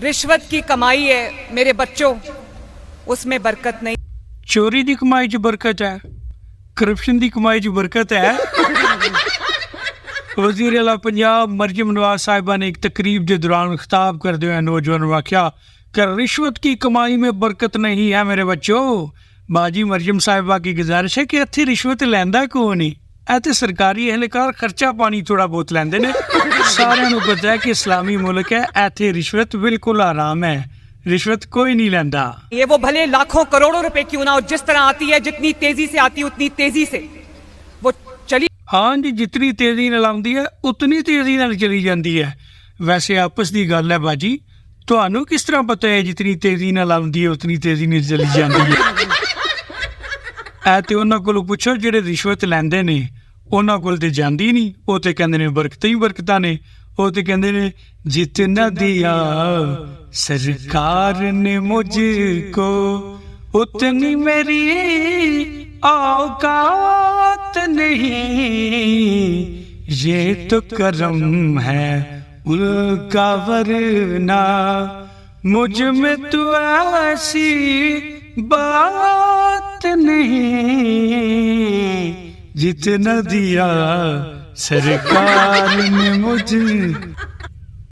रिश्वत की कमाई है मेरे बच्चों, उसमें बरकत नहीं। चोरी की कमाई च बरकत है, करप्शन की कमाई च बरकत है। वज़ीर आला पंजाब मरियम नवाज साहिबा ने एक तकरीब के दौरान खिताब करते हुए नौजवान ने आख्या कि रिश्वत की कमाई में बरकत नहीं है मेरे बच्चों। बाजी मरियम साहिबा की गुजारिश है कि इत्थे रिश्वत लैंदा कौन नहीं, ऐसे सरकारी एहलकार खर्चा पानी थोड़ा बहुत लैंदे ने। सारिਆਂ ਨੂੰ पता है कि इस्लामी मुल्क है, ऐथे रिश्वत बिल्कुल आराम है, रिश्वत कोई नहीं लैंदा। ये वो भले लाखों करोड़ों रुपए क्यों ना हो, जिस तरह आती है, जितनी तेजी से आती है उतनी तेजी से वो चली। हाँ जी, जितनी तेजी नाल आउंदी है उतनी तेजी नाल चली जाती है। वैसे आपस की गल है बाजी, ਤੁਹਾਨੂੰ किस तरह पता है जितनी तेजी नाल आउंदी है उतनी तेजी नाल चली जाती है? ऐ ते उन्हां कोलों पुछो ਜਿਹੜੇ रिश्वत लैंदे ने, उन्हां कोल ते जांदी नहीं, वो ते कहंदे ने बरकतां ही बरकतां ने। वो ते कहंदे ने जितना दिया सरकार ने मुझको उतनी मेरी औकात नहीं, ये तो करम है उनका वरना मुझ में तो ऐसी बात नहीं, जितना दिया सरकार ने मुझ